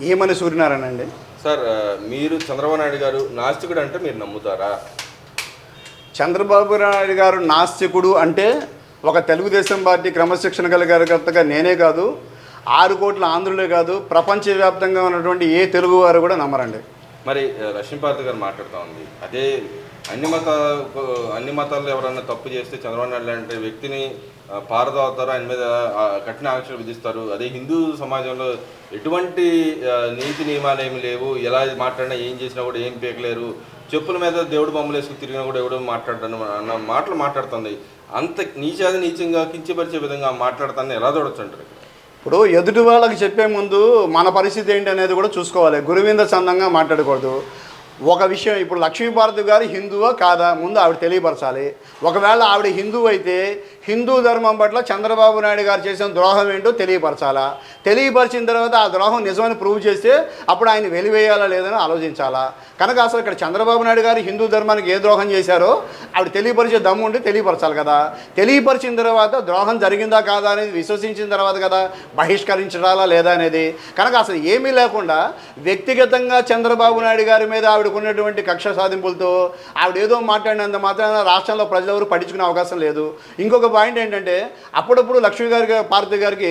ఏమని సూర్యనారాయణ అండి. సార్, మీరు చంద్రబాబు నాయుడు గారు నాస్తికుడు అంటే మీరు నమ్ముతారా? చంద్రబాబు నాయుడు గారు నాస్తికుడు అంటే ఒక తెలుగుదేశం పార్టీ క్రమశిక్షణ కార్యకర్తగా నేనే కాదు, 6 కోట్ల ఆంధ్రులే కాదు, ప్రపంచవ్యాప్తంగా ఉన్నటువంటి ఏ తెలుగు వారు కూడా నమ్మరండి. మరి లక్ష్మీపార్వతి గారు మాట్లాడుతూ ఉంది, అదే అన్ని మతాల్లో ఎవరన్నా తప్పు చేస్తే చంద్రబాబు నాయుడు లాంటి వ్యక్తిని పారదోతారు, ఆయన మీద కఠిన ఆంక్షలు విధిస్తారు. అదే హిందూ సమాజంలో ఎటువంటి నీతి నియమాలు ఏమి లేవు, ఎలా మాట్లాడినా ఏం చేసినా కూడా ఏం పీకలేరు, చెప్పుల మీద దేవుడు బొమ్మలు వేసుకుని తిరిగినా కూడా ఎవడో మాట్లాడతాను అన్న మాటలు మాట్లాడుతుంది. అంత నీచంగా కించపరిచే విధంగా మాట్లాడతాను ఎలా చూడొచ్చు అంటారు? ఇప్పుడు ఎదుటి వాళ్ళకి చెప్పే ముందు మన పరిస్థితి ఏంటి అనేది కూడా చూసుకోవాలి. గురువింద చందంగా మాట్లాడకూడదు. ఒక విషయం, ఇప్పుడు లక్ష్మీపార్వతి గారు హిందువా కాదా ముందు ఆవిడ తెలియపరచాలి. ఒకవేళ ఆవిడ హిందువు అయితే హిందూ ధర్మం పట్ల చంద్రబాబు నాయుడు గారు చేసిన ద్రోహం ఏంటో తెలియపరచాలా. తెలియపరిచిన తర్వాత ఆ ద్రోహం నిజమని ప్రూవ్ చేస్తే అప్పుడు ఆయన వెలివేయాలా లేదని ఆలోచించాలా. కనుక అసలు ఇక్కడ చంద్రబాబు నాయుడు గారు హిందూ ధర్మానికి ఏ ద్రోహం చేశారో ఆవిడ తెలియపరిచే దమ్ము ఉంటే తెలియపరచాలి కదా. తెలియపరిచిన తర్వాత ద్రోహం జరిగిందా కాదా అనేది విశ్వసించిన తర్వాత కదా బహిష్కరించాలా లేదా అనేది. కనుక అసలు ఏమీ లేకుండా వ్యక్తిగతంగా చంద్రబాబు నాయుడు గారి మీద ఆవిడకున్నటువంటి కక్ష సాధింపులతో ఆవిడ ఏదో మాట్లాడినంత మాత్రాన రాష్ట్రంలో ప్రజలెవరూ పట్టించుకునే అవకాశం లేదు. ఇంకొక పాయింట్ ఏంటంటే, అప్పుడప్పుడు పార్వతి గారికి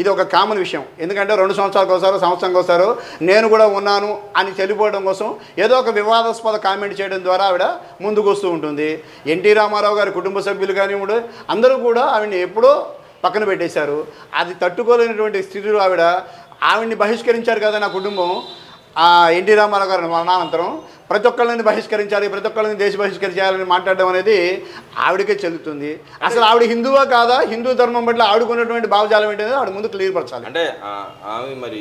ఇది ఒక కామన్ విషయం. ఎందుకంటే 2 సంవత్సరాలకు ఒకసారి, సంవత్సరానికి ఒకసారి నేను కూడా ఉన్నాను అని తెలియపోవడం కోసం ఏదో ఒక వివాదాస్పద కామెంట్ చేయడం ద్వారా ఆవిడ ముందుకు వస్తూ ఉంటుంది. ఎన్టీ రామారావు గారి కుటుంబ సభ్యులు కానివ్వండి అందరూ కూడా ఆవిడని ఎప్పుడో పక్కన పెట్టేశారు. అది తట్టుకోలేనటువంటి స్థితిలో ఆవిడ్ని బహిష్కరించారు కదా నా కుటుంబం. ఎన్టీ రామారావు గారి మరణానంతరం ప్రతి ఒక్కళ్ళని బహిష్కరించాలి, ప్రతి ఒక్కళ్ళని దేశ బహిష్కరించాలని మాట్లాడడం అనేది ఆవిడకే చెల్లుతుంది. అసలు ఆవిడ హిందువా కాదా, హిందూ ధర్మం పట్ల ఆవిడకున్నటువంటి భావజాలం ఏంటనేది ఆవిడ ముందు క్లియర్ పరచాలి. అంటే ఆమె మరి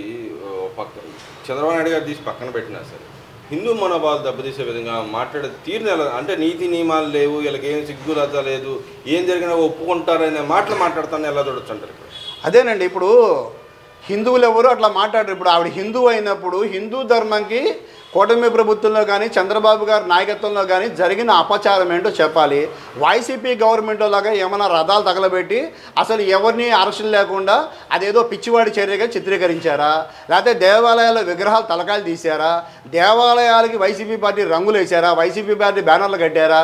చంద్రబాబు నాయుడు గారు తీసి పక్కన పెట్టినా సరే హిందూ మనోభావాలు దెబ్బతీసే విధంగా మాట్లాడే తీరుని ఎలా, అంటే నీతి నియమాలు లేవు, వీళ్ళకి ఏం సిగ్గులత లేదు, ఏం జరిగినా ఒప్పుకుంటారనే మాటలు మాట్లాడతాను ఎలా చూడొచ్చు అంటారు? అదేనండి, ఇప్పుడు హిందువులు ఎవరు అట్లా మాట్లాడరు. ఇప్పుడు ఆవిడ హిందువు అయినప్పుడు హిందూ ధర్మంకి కూటమి ప్రభుత్వంలో కానీ చంద్రబాబు గారి నాయకత్వంలో కానీ జరిగిన అపచారం ఏంటో చెప్పాలి. వైసీపీ గవర్నమెంట్లో లాగా ఏమైనా రథాలు తగలబెట్టి అసలు ఎవరిని అరెస్టులు లేకుండా అదేదో పిచ్చివాడి చర్యగా చిత్రీకరించారా, లేకపోతే దేవాలయాల్లో విగ్రహాలు తలకాయలు తీశారా, దేవాలయాలకి వైసీపీ పార్టీ రంగులు వేశారా, వైసీపీ పార్టీ బ్యానర్లు కట్టారా,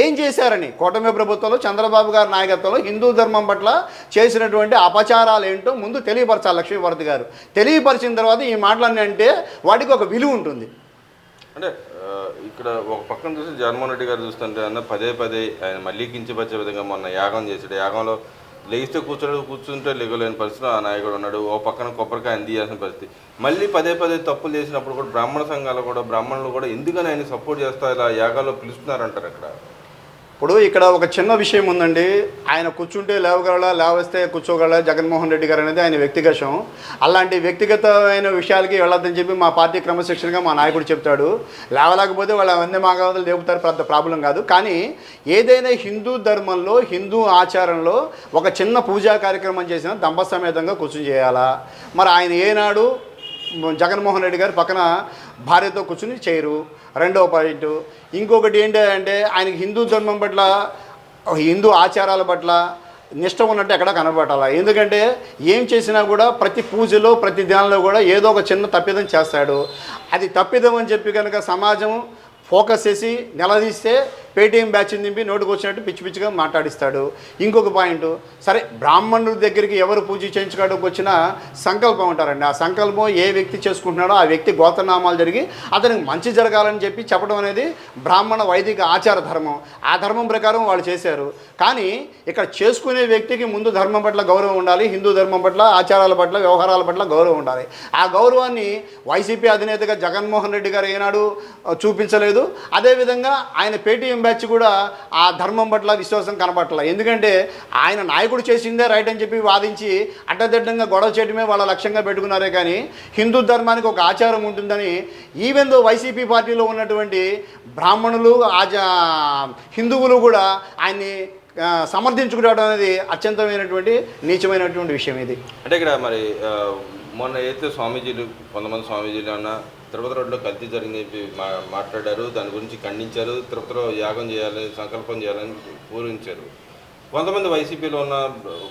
ఏం చేశారని కూటమి ప్రభుత్వంలో చంద్రబాబు గారి నాయకత్వంలో హిందూ ధర్మం పట్ల చేసినటువంటి అపచారాలు ఏంటో ముందు తెలియపరచాలి లక్ష్మీపార్వతి గారు. తెలియపరిచిన తర్వాత ఈ మాటలన్నీ అంటే వాటికి ఒక విలువ ఉంటుంది. అంటే ఇక్కడ ఒక పక్కన చూసి జగన్మోహన్ రెడ్డి గారు చూస్తుంటే అన్న పదే ఆయన మళ్ళీ కించపరిచే విధంగా మొన్న యాగం చేశాడు. యాగంలో లేస్తే కూర్చుంటే లెగలేని పరిస్థితిలో ఆ నాయకుడు ఉన్నాడు. ఓ పక్కన కొబ్బరికాయ అందియాల్సిన పరిస్థితి. మళ్ళీ పదే తప్పులు చేసినప్పుడు కూడా బ్రాహ్మణ సంఘాలు కూడా బ్రాహ్మణులు కూడా ఎందుకని ఆయన సపోర్ట్ చేస్తా ఇలా యాగాల్లో పిలుస్తున్నారంటారు. అక్కడ ఇప్పుడు ఇక్కడ ఒక చిన్న విషయం ఉందండి. ఆయన కూర్చుంటే లేవగలడా, లేవస్తే కూర్చోగలడా జగన్మోహన్ రెడ్డి గారు అనేది ఆయన వ్యక్తిగతం. అలాంటి వ్యక్తిగతమైన విషయాలకి వెళ్ళొద్దని చెప్పి మా పార్టీ క్రమశిక్షణగా మా నాయకుడు చెప్తాడు. లేవలేకపోతే వాళ్ళు అవన్నీ మాగావతలు లేపుతారు, పెద్ద ప్రాబ్లం కాదు. కానీ ఏదైనా హిందూ ధర్మంలో హిందూ ఆచారంలో ఒక చిన్న పూజా కార్యక్రమం చేసినా దంప సమేతంగా కూర్చుని చేయాలా. మరి ఆయన ఏనాడు జగన్మోహన్ రెడ్డి గారు పక్కన భార్యతో కూర్చుని చేయరు. రెండవ పాయింట్ ఇంకొకటి ఏంటంటే ఆయనకి హిందూ ధర్మం పట్ల హిందూ ఆచారాల పట్ల నిష్ట ఉన్నట్టు ఎక్కడ కనబడాలి. ఎందుకంటే ఏం చేసినా కూడా ప్రతి పూజలో ప్రతి దినాల్లో కూడా ఏదో ఒక చిన్న తప్పిదం చేస్తాడు. అది తప్పిదం అని చెప్పి కనుక సమాజం ఫోకస్ చేసి నిలదీస్తే పేటీఎం బ్యాచ్ని దింపి నోటుకు వచ్చినట్టు పిచ్చిగా మాట్లాడిస్తాడు. ఇంకొక పాయింట్, సరే బ్రాహ్మణుల దగ్గరికి ఎవరు పూజ చేయించుకోవడానికి వచ్చినా సంకల్పం ఉంటారండి. ఆ సంకల్పం ఏ వ్యక్తి చేసుకుంటున్నాడో ఆ వ్యక్తి గోత్రనామాలు జరిగి అతనికి మంచి జరగాలని చెప్పడం అనేది బ్రాహ్మణ వైదిక ఆచార ధర్మం. ఆ ధర్మం ప్రకారం వాళ్ళు చేశారు. కానీ ఇక్కడ చేసుకునే వ్యక్తికి ముందు ధర్మం పట్ల గౌరవం ఉండాలి, హిందూ ధర్మం పట్ల ఆచారాల పట్ల వ్యవహారాల పట్ల గౌరవం ఉండాలి. ఆ గౌరవాన్ని వైసీపీ అధినేతగా జగన్మోహన్ రెడ్డి గారు ఏనాడు చూపించలేదు. అదేవిధంగా ఆయన పేటీఎం బ్యాచ్ కూడా ఆ ధర్మం పట్ల విశ్వాసం కనబట్టలే. ఎందుకంటే ఆయన నాయకుడు చేసిందే రైట్ అని చెప్పి వాదించి అడ్డదిడ్డంగా గొడవ చేయడమే వాళ్ళ లక్ష్యంగా పెట్టుకున్నారే కానీ హిందూ ధర్మానికి ఒక ఆచారం ఉంటుందని ఈవెన్ దో వైసీపీ పార్టీలో ఉన్నటువంటి బ్రాహ్మణులు హిందువులు కూడా ఆయన్ని సమర్థించుకోవడం అనేది అత్యంతమైనటువంటి నీచమైనటువంటి విషయం ఇది. అంటే ఇక్కడ మరి మొన్న అయితే కొంతమంది స్వామీజీలు అన్న తిరుపతి రోడ్లో కల్తీ జరిగింది మాట్లాడారు, దాని గురించి ఖండించారు, తిరుపతిలో యాగం చేయాలి, సంకల్పం చేయాలని పూరించారు. కొంతమంది వైసీపీలో ఉన్న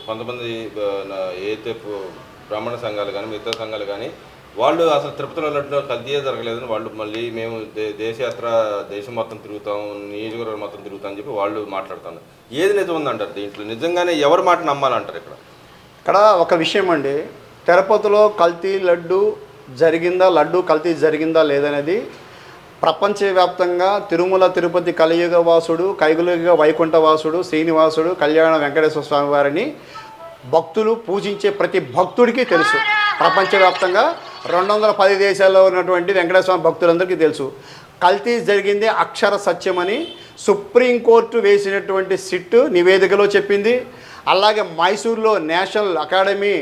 కొంతమంది ఏదైతే బ్రాహ్మణ సంఘాలు కానీ మిగతా సంఘాలు కానీ వాళ్ళు అసలు తిరుపతిలో లడ్డు కల్తీయే జరగలేదని వాళ్ళు మళ్ళీ మేము దేశయాత్ర దేశం మొత్తం తిరుగుతాం, నియోజకవర్గం మొత్తం తిరుగుతాం అని చెప్పి వాళ్ళు మాట్లాడుతాను. ఏది నిజం ఉందంటారు దీంట్లో? నిజంగానే ఎవరి మాట నమ్మాలంటారు? ఇక్కడ ఒక విషయం అండి, తిరుపతిలో కల్తీ లడ్డు జరిగిందా, లడ్డు కల్తీ జరిగిందా లేదనేది ప్రపంచవ్యాప్తంగా తిరుమల తిరుపతి కలియుగ వాసుడు, కైగులుగ వైకుంఠవాసుడు, శ్రీనివాసుడు, కళ్యాణ వెంకటేశ్వర స్వామి వారిని భక్తులు పూజించే ప్రతి భక్తుడికి తెలుసు. ప్రపంచవ్యాప్తంగా 210 దేశాల్లో ఉన్నటువంటి వెంకటేశ్వర స్వామి భక్తులందరికీ తెలుసు. కల్తీ జరిగింది అక్షర సత్యమని సుప్రీంకోర్టు వేసినటువంటి సిట్ నివేదికలో చెప్పింది. అలాగే మైసూర్లో నేషనల్ అకాడమీ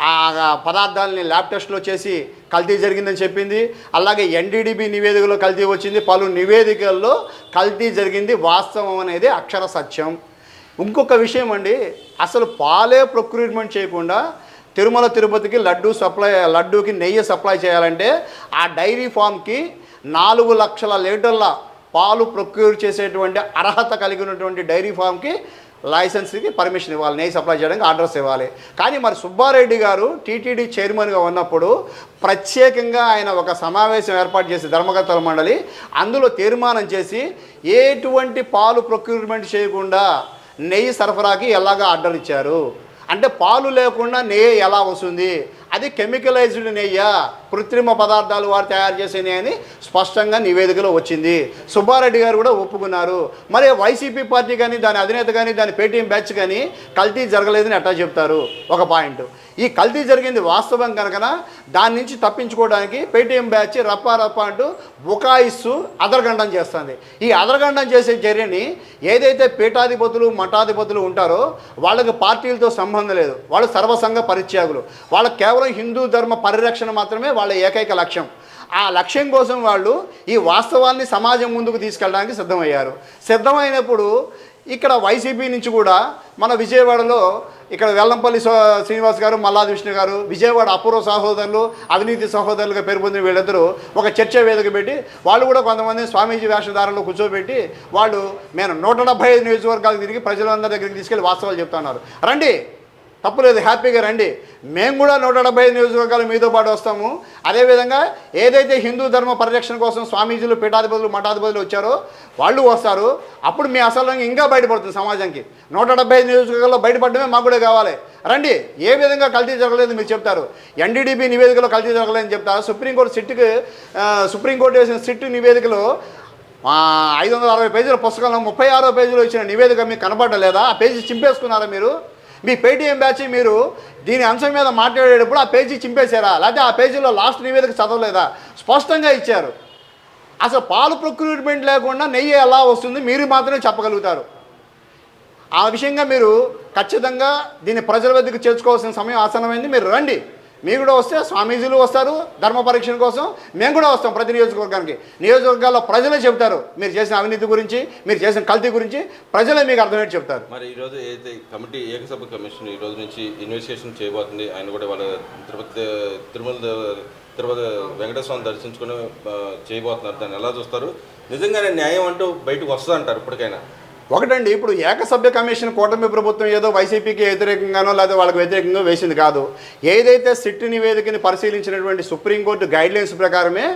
ఆ పదార్థాలని ల్యాబ్ టెస్ట్లో చేసి కల్తీ జరిగిందని చెప్పింది. అలాగే ఎన్డీడీబీ నివేదికలో కల్తీ వచ్చింది. పలు నివేదికల్లో కల్తీ జరిగింది వాస్తవం అనేది అక్షర సత్యం. ఇంకొక విషయం అండి, అసలు పాలే ప్రొక్యూర్మెంట్ చేయకుండా తిరుమల తిరుపతికి లడ్డూకి నెయ్యి సప్లై చేయాలంటే ఆ డైరీ ఫామ్కి 4 లక్షల లీటర్ల పాలు ప్రొక్యూర్ చేసేటువంటి అర్హత కలిగి ఉన్నటువంటి డైరీ ఫామ్కి లైసెన్స్కి పర్మిషన్ ఇవ్వాలి, నెయ్యి సప్లై చేయడానికి ఆర్డర్స్ ఇవ్వాలి. కానీ మరి సుబ్బారెడ్డి గారు టీటీడీ చైర్మన్గా ఉన్నప్పుడు ప్రత్యేకంగా ఆయన ఒక సమావేశం ఏర్పాటు చేసి ధర్మకర్తల మండలి అందులో తీర్మానం చేసి ఎటువంటి పాలు ప్రొక్యూర్మెంట్ చేయకుండా నెయ్యి సరఫరాకి ఎలాగా ఆర్డర్ ఇచ్చారు. అంటే పాలు లేకుండా నెయ్యి ఎలా వస్తుంది, అది కెమికలైజ్డ్ నెయ్యి, కృత్రిమ పదార్థాలు వారు తయారు చేసే నెయ్యి అని స్పష్టంగా నివేదికలో వచ్చింది. సుబ్బారెడ్డి గారు కూడా ఒప్పుకున్నారు. మరి వైసీపీ పార్టీ కానీ దాని అధినేత కానీ దాని పేటీఎం బ్యాచ్ కానీ కల్తీ జరగలేదని ఎట్లా చెప్తారు? ఒక పాయింట్. ఈ కల్తీ జరిగింది వాస్తవం కనుక దాని నుంచి తప్పించుకోవడానికి పేటీఎం బ్యాచ్ రప్పా అంటూ బుకాయిస్తూ అదరగండం చేస్తుంది. ఈ అదరగండం చేసే చర్యని ఏదైతే పీఠాధిపతులు మఠాధిపతులు ఉంటారో వాళ్ళకి పార్టీలతో సంబంధం లేదు, వాళ్ళు సర్వసంగ పరిత్యాగులు, వాళ్ళకి కేవలం హిందూ ధర్మ పరిరక్షణ మాత్రమే వాళ్ళ ఏకైక లక్ష్యం. ఆ లక్ష్యం కోసం వాళ్ళు ఈ వాస్తవాన్ని సమాజం ముందుకు తీసుకెళ్ళడానికి సిద్ధమయ్యారు. సిద్ధమైనప్పుడు ఇక్కడ వైసీపీ నుంచి కూడా మన విజయవాడలో ఇక్కడ వెల్లంపల్లి శ్రీనివాస్ గారు, మల్లాది విష్ణు గారు, విజయవాడ అపూర్వ సహోదరులు, అవినీతి సహోదరులుగా పేరు పొందిన వీళ్ళిద్దరూ ఒక చర్చా వేదిక పెట్టి వాళ్ళు కూడా కొంతమంది స్వామీజీ వేషధారంలో కూర్చోబెట్టి వాళ్ళు మేము 175 నియోజకవర్గాలకు తిరిగి ప్రజలందరి దగ్గరికి తీసుకెళ్ళి వాస్తవాలు చెప్తున్నారు. రండి, తప్పులేదు, హ్యాపీగా రండి, మేము కూడా 175 నియోజకవర్గాలు మీతో పాటు వస్తాము. అదేవిధంగా ఏదైతే హిందూ ధర్మ పరిరక్షణ కోసం స్వామీజీలు, పీఠాధిపతులు, మఠాధిపతులు వచ్చారో వాళ్ళు వస్తారు. అప్పుడు మీ అసలు ఇంకా బయటపడుతుంది సమాజానికి. 175 నియోజకవర్గాల్లో బయటపడమే మాకు కూడా కావాలి. రండి, ఏ విధంగా కల్తీ జరగలేదు మీరు చెప్తారు. ఎన్డీడీబీ నివేదికలో కల్తీ జరగలేదని చెప్తారు. సుప్రీంకోర్టు వేసిన సిట్ నివేదికలో 560 పేజీల పుస్తకంలో 36వ పేజీలో ఇచ్చిన నివేదిక మీకు కనబడలేదా? ఆ పేజీ చింపేసుకున్నారా మీరు? మీ పేటీఎం బ్యాచ్ మీరు దీని అంశం మీద మాట్లాడేటప్పుడు ఆ పేజీ చింపేశారా, లేకపోతే ఆ పేజీలో లాస్ట్ నివేదిక చదవలేదా? స్పష్టంగా ఇచ్చారు. అసలు పాలు ప్రొక్యూర్మెంట్ లేకుండా నెయ్యి ఎలా వస్తుంది మీరు మాత్రమే చెప్పగలుగుతారు. ఆ విషయంగా మీరు ఖచ్చితంగా దీన్ని ప్రజల వద్దకు చేర్చుకోవాల్సిన సమయం ఆసన్నమైంది. మీరు రండి, మీరు కూడా వస్తే స్వామీజీలు వస్తారు ధర్మ పరీక్షణ కోసం, మేము కూడా వస్తాం ప్రతి నియోజకవర్గానికి. నియోజకవర్గాల్లో ప్రజలే చెప్తారు మీరు చేసిన అవినీతి గురించి, మీరు చేసిన కల్తీ గురించి ప్రజలే మీకు అర్థమయ్యేది చెప్తారు. మరి ఈరోజు ఏదైతే కమిటీ ఏకసభ్య కమిషన్ ఈ రోజు నుంచి ఇన్వెస్టిగేషన్ చేయబోతుంది, ఆయన కూడా వాళ్ళ తిరుపతి వెంకటేశ్వరం దర్శించుకుని చేయబోతున్నారు, దాన్ని ఎలా చూస్తారు? నిజంగానే న్యాయం అంటూ బయటకు వస్తుంది అంటారు ఇప్పటికైనా? ఒకటండి, ఇప్పుడు ఏకసభ్య కమిషన్ కూటమి ప్రభుత్వం ఏదో వైసీపీకి వ్యతిరేకంగానో లేదా వాళ్ళకి వ్యతిరేకంగా వేసింది కాదు. ఏదైతే సిట్ నివేదికని పరిశీలించినటువంటి సుప్రీంకోర్టు గైడ్లైన్స్ ప్రకారమే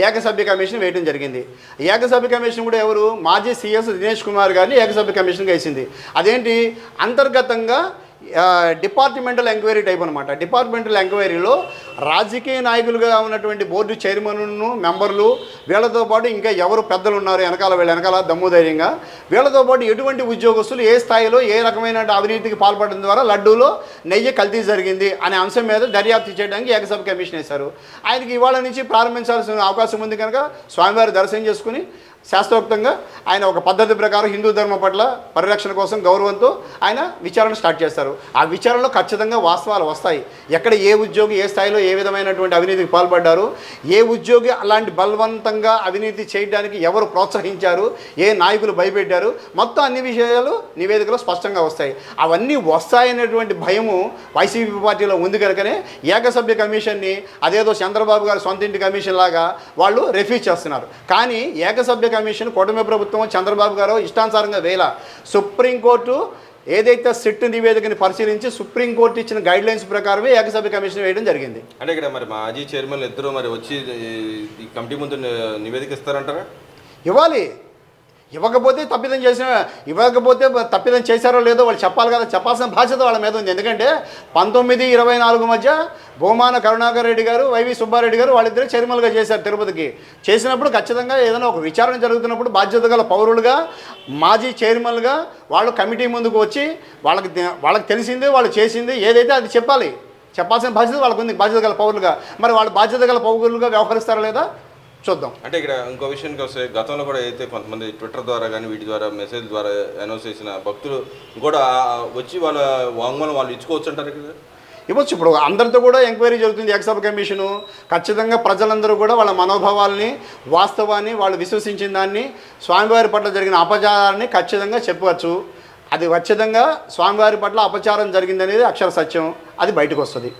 ఏకసభ్య కమిషన్ వేయడం జరిగింది. ఏకసభ్య కమిషన్ కూడా ఎవరు? మాజీ సీఎస్ దినేష్ కుమార్ గారిని ఏకసభ్య కమిషన్గా వేసింది. అదేంటి, అంతర్గతంగా డిపార్ట్మెంటల్ ఎంక్వైరీ టైప్ అనమాట. డిపార్ట్మెంటల్ ఎంక్వైరీలో రాజకీయ నాయకులుగా ఉన్నటువంటి బోర్డు చైర్మన్ను, మెంబర్లు, వీళ్ళతో పాటు ఇంకా ఎవరు పెద్దలు ఉన్నారు వీళ్ళ వెనకాల దమ్ముధైర్యంగా, వీళ్ళతో పాటు ఎటువంటి ఉద్యోగస్తులు ఏ స్థాయిలో ఏ రకమైన అవినీతికి పాల్పడడం ద్వారా లడ్డూలో నెయ్యి కల్తీ జరిగింది అనే అంశం మీద దర్యాప్తు చేయడానికి ఏకసభ్య కమిషన్ వేశారు. ఆయనకి ఇవాళ నుంచి ప్రారంభించాల్సిన అవకాశం ఉంది కనుక స్వామివారి దర్శనం చేసుకుని శాస్త్రోక్తంగా ఆయన ఒక పద్ధతి ప్రకారం హిందూ ధర్మం పట్ల పరిరక్షణ కోసం గౌరవంతో ఆయన విచారణ స్టార్ట్ చేస్తారు. ఆ విచారణలో ఖచ్చితంగా వాస్తవాలు వస్తాయి. ఎక్కడ ఏ ఉద్యోగి ఏ స్థాయిలో ఏ విధమైనటువంటి అవినీతికి పాల్పడ్డారు, ఏ ఉద్యోగి అలాంటి బలవంతంగా అవినీతి చేయడానికి ఎవరు ప్రోత్సహించారు, ఏ నాయకులు భయపెట్టారు, మొత్తం అన్ని విషయాలు నివేదికలో స్పష్టంగా వస్తాయి. అవన్నీ వస్తాయనేటువంటి భయము వైసీపీ పార్టీలో ఉంది కనుకనే ఏకసభ్య కమిషన్ని అదేదో చంద్రబాబు గారు సొంత ఇంటి కమిషన్ లాగా వాళ్ళు రిఫ్యూజ్ చేస్తున్నారు. కానీ ఏకసభ్య కమిషన్ కూటమి ప్రభుత్వం చంద్రబాబు గారు ఇష్టానుసారంగా వేల సుప్రీంకోర్టు ఏదైతే సిట్ నివేదికని పరిశీలించి సుప్రీంకోర్టు ఇచ్చిన గైడ్లైన్స్ ప్రకారమే ఏకసభ్య కమిషన్ వేయడం జరిగింది. అంటే ఇక్కడ మరి మాజీ చైర్మన్ ఇద్దరు మరి వచ్చి ఈ కమిటీ ముందు నివేదిక ఇస్తారంటారా? ఇవ్వాలి. ఇవ్వకపోతే తప్పిదం చేశారో లేదో వాళ్ళు చెప్పాలి కదా. చెప్పాల్సిన బాధ్యత వాళ్ళ మీద ఉంది. ఎందుకంటే 19-24 మధ్య భూమాన కరుణాకర్ రెడ్డి గారు, వైవి సుబ్బారెడ్డి గారు వాళ్ళిద్దరే చైర్మన్గా చేశారు తిరుపతికి. చేసినప్పుడు ఖచ్చితంగా ఏదైనా ఒక విచారణ జరుగుతున్నప్పుడు బాధ్యత గల పౌరులుగా మాజీ చైర్మన్గా వాళ్ళు కమిటీ ముందుకు వచ్చి వాళ్ళకి తెలిసింది, వాళ్ళు చేసింది ఏదైతే అది చెప్పాల్సిన బాధ్యత వాళ్ళకు ఉంది, బాధ్యత గల పౌరులుగా. మరి వాళ్ళు బాధ్యత గల పౌరులుగా వ్యవహరిస్తారా లేదా చూద్దాం. అంటే ఇక్కడ ఇంకో విషయానికి వస్తే గతంలో కూడా అయితే కొంతమంది ట్విట్టర్ ద్వారా కానీ వీటి ద్వారా మెసేజ్ ద్వారా అనౌన్స్ చేసిన భక్తులు కూడా వచ్చి వాళ్ళ వాంగ్మూలం వాళ్ళు ఇచ్చుకోవచ్చు అంటారు కదా? ఇవ్వచ్చు. ఇప్పుడు అందరితో కూడా ఎంక్వైరీ జరుగుతుంది ఏకసభ్య కమిషను. ఖచ్చితంగా ప్రజలందరూ కూడా వాళ్ళ మనోభావాల్ని, వాస్తవాన్ని, వాళ్ళు విశ్వసించిన దాన్ని, స్వామివారి పట్ల జరిగిన అపచారాన్ని ఖచ్చితంగా చెప్పవచ్చు. అది ఖచ్చితంగా స్వామివారి పట్ల అపచారం జరిగిందనేది అక్షర సత్యం, అది బయటకు వస్తుంది.